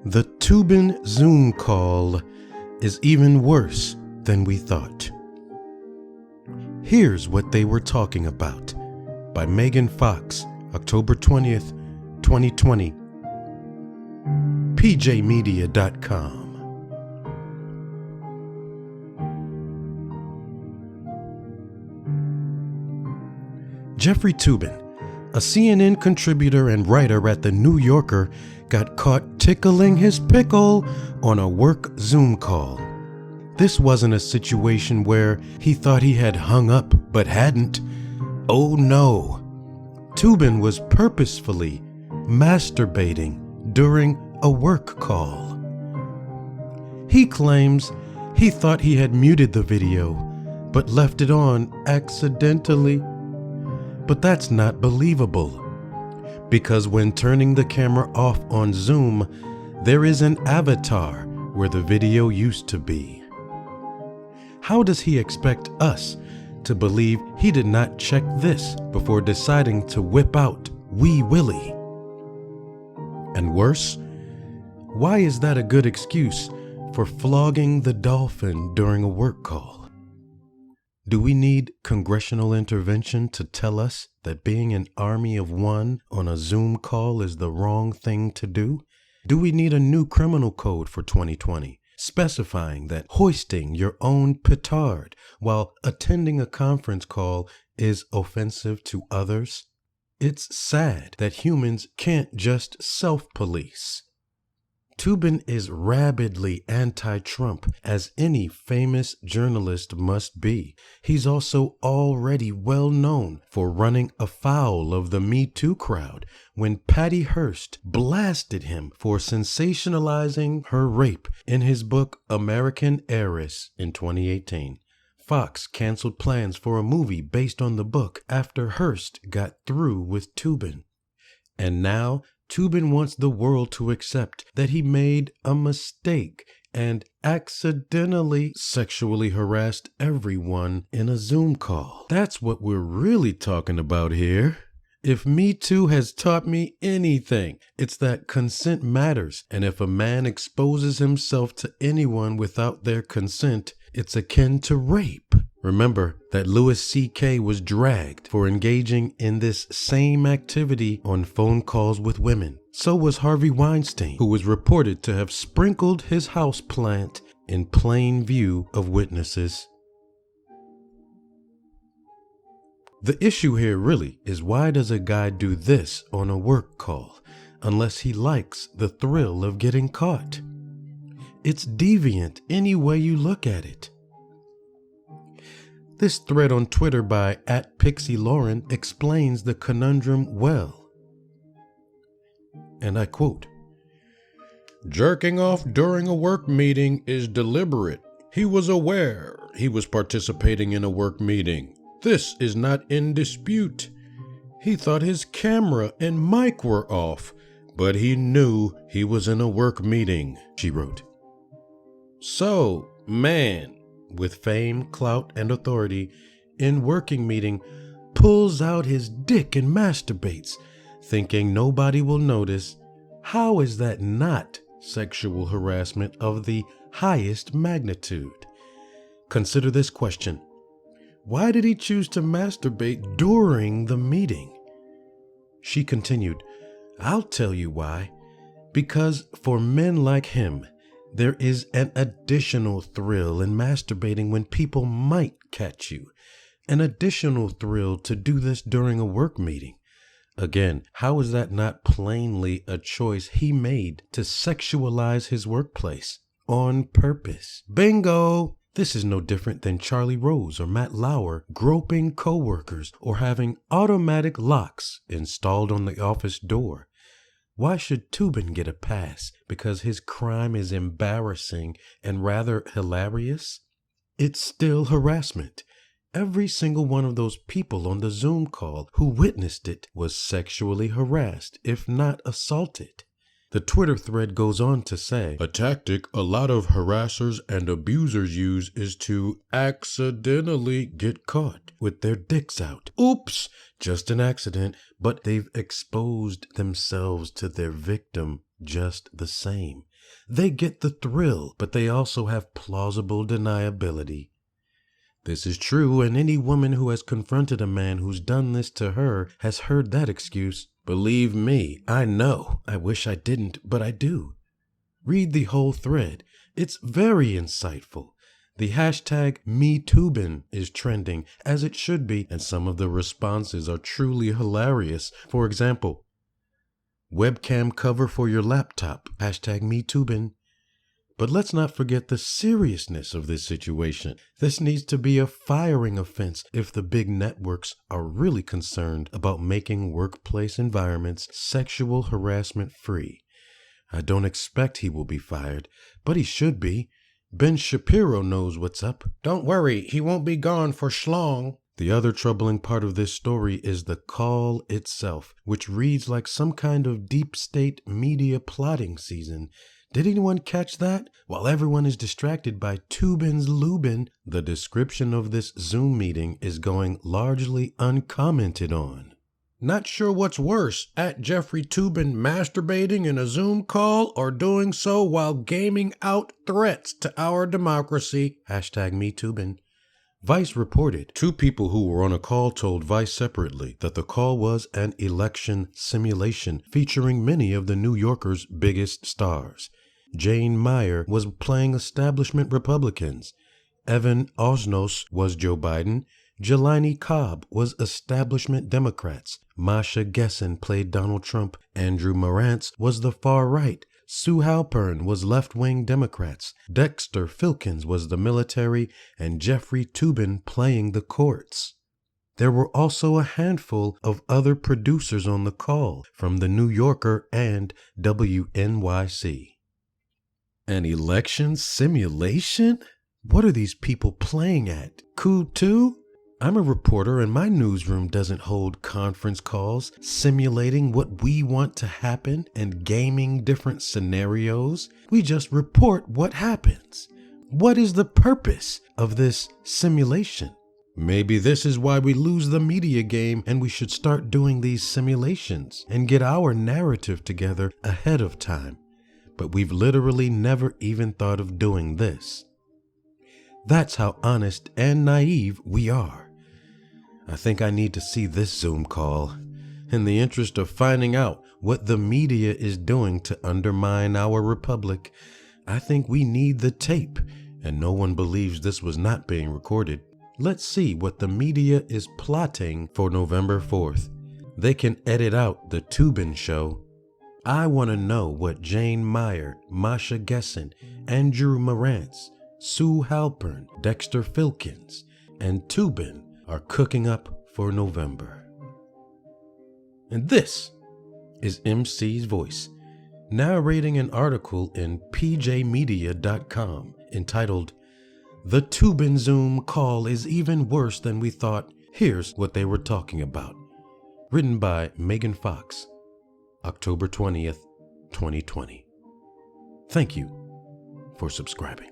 The Toobin Zoom call is even worse than we thought. Here's what they were talking about by Megan Fox, October 20th, 2020. pjmedia.com. Jeffrey Toobin, a CNN contributor and writer at The New Yorker, got caught tickling his pickle on a work Zoom call. This wasn't a situation where he thought he had hung up but hadn't. Oh no. Toobin was purposefully masturbating during a work call. He claims he thought he had muted the video but left it on accidentally. But that's not believable, because when turning the camera off on Zoom, there is an avatar where the video used to be. How does he expect us to believe he did not check this before deciding to whip out Wee Willie? And worse, why is that a good excuse for flogging the dolphin during a work call? Do we need congressional intervention to tell us that being an army of one on a Zoom call is the wrong thing to do? Do we need a new criminal code for 2020 specifying that hoisting your own petard while attending a conference call is offensive to others? It's sad that humans can't just self-police. Toobin is rabidly anti-Trump, as any famous journalist must be. He's also already well known for running afoul of the Me Too crowd when Patty Hearst blasted him for sensationalizing her rape in his book American Heiress in 2018. Fox canceled plans for a movie based on the book after Hearst got through with Toobin. And now Toobin wants the world to accept that he made a mistake and accidentally sexually harassed everyone in a Zoom call. That's what we're really talking about here. If Me Too has taught me anything, it's that consent matters. And if a man exposes himself to anyone without their consent, it's akin to rape. Remember that Louis C.K. was dragged for engaging in this same activity on phone calls with women. So was Harvey Weinstein, who was reported to have sprinkled his houseplant in plain view of witnesses. The issue here really is, why does a guy do this on a work call unless he likes the thrill of getting caught? It's deviant any way you look at it. This thread on Twitter by @PixieLauren explains the conundrum well. And I quote, "Jerking off during a work meeting is deliberate. He was aware he was participating in a work meeting. This is not in dispute. He thought his camera and mic were off, but he knew he was in a work meeting," she wrote. So, man with fame, clout, and authority in working meeting pulls out his dick and masturbates, thinking nobody will notice. How is that not sexual harassment of the highest magnitude? Consider this question. Why did he choose to masturbate during the meeting? She continued, "I'll tell you why. Because for men like him, there is an additional thrill in masturbating when people might catch you. An additional thrill to do this during a work meeting. Again, how is that not plainly a choice he made to sexualize his workplace on purpose? Bingo! This is no different than Charlie Rose or Matt Lauer groping coworkers or having automatic locks installed on the office door. Why should Toobin get a pass because his crime is embarrassing and rather hilarious? It's still harassment. Every single one of those people on the Zoom call who witnessed it was sexually harassed, if not assaulted. The Twitter thread goes on to say, "A tactic a lot of harassers and abusers use is to accidentally get caught with their dicks out. Oops, just an accident, but they've exposed themselves to their victim just the same. They get the thrill, but they also have plausible deniability. This is true, and any woman who has confronted a man who's done this to her has heard that excuse. Believe me, I know. I wish I didn't, but I do. Read the whole thread. It's very insightful. The hashtag #MeToobin is trending, as it should be, and some of the responses are truly hilarious. For example, webcam cover for your laptop, hashtag #MeToobin. But let's not forget the seriousness of this situation. This needs to be a firing offense if the big networks are really concerned about making workplace environments sexual harassment free. I don't expect he will be fired, but he should be. Ben Shapiro knows what's up. Don't worry, he won't be gone for schlong. The other troubling part of this story is the call itself, which reads like some kind of deep state media plotting season. Did anyone catch that? While everyone is distracted by Toobin's Lubin, the description of this Zoom meeting is going largely uncommented on. Not sure what's worse, at Jeffrey Toobin masturbating in a Zoom call or doing so while gaming out threats to our democracy, hashtag #MeToobin. Vice reported 2 people who were on a call told Vice separately that the call was an election simulation featuring many of the New Yorker's biggest stars. Jane Meyer was playing establishment Republicans. Evan Osnos was Joe Biden. Jelani Cobb was establishment Democrats. Masha Gessen played Donald Trump. Andrew Marantz was the far right. Sue Halpern was left-wing Democrats. Dexter Filkins was the military, and Jeffrey Toobin playing the courts. There were also a handful of other producers on the call from The New Yorker and WNYC. An election simulation? What are these people playing at? Coup 2? I'm a reporter and my newsroom doesn't hold conference calls simulating what we want to happen and gaming different scenarios. We just report what happens. What is the purpose of this simulation? Maybe this is why we lose the media game and we should start doing these simulations and get our narrative together ahead of time. But we've literally never even thought of doing this. That's how honest and naive we are. I think I need to see this Zoom call in the interest of finding out what the media is doing to undermine our republic. I think we need the tape, and no one believes this was not being recorded. Let's see what the media is plotting for November 4th. They can edit out the Toobin show. I want to know what Jane Meyer, Masha Gessen, Andrew Marantz, Sue Halpern, Dexter Filkins, and Toobin are cooking up for November. And this is MC's Voice, narrating an article in pjmedia.com entitled, "The Toobin Zoom Call is Even Worse Than We Thought. Here's What They Were Talking About." Written by Megan Fox, October 20th, 2020. Thank you for subscribing.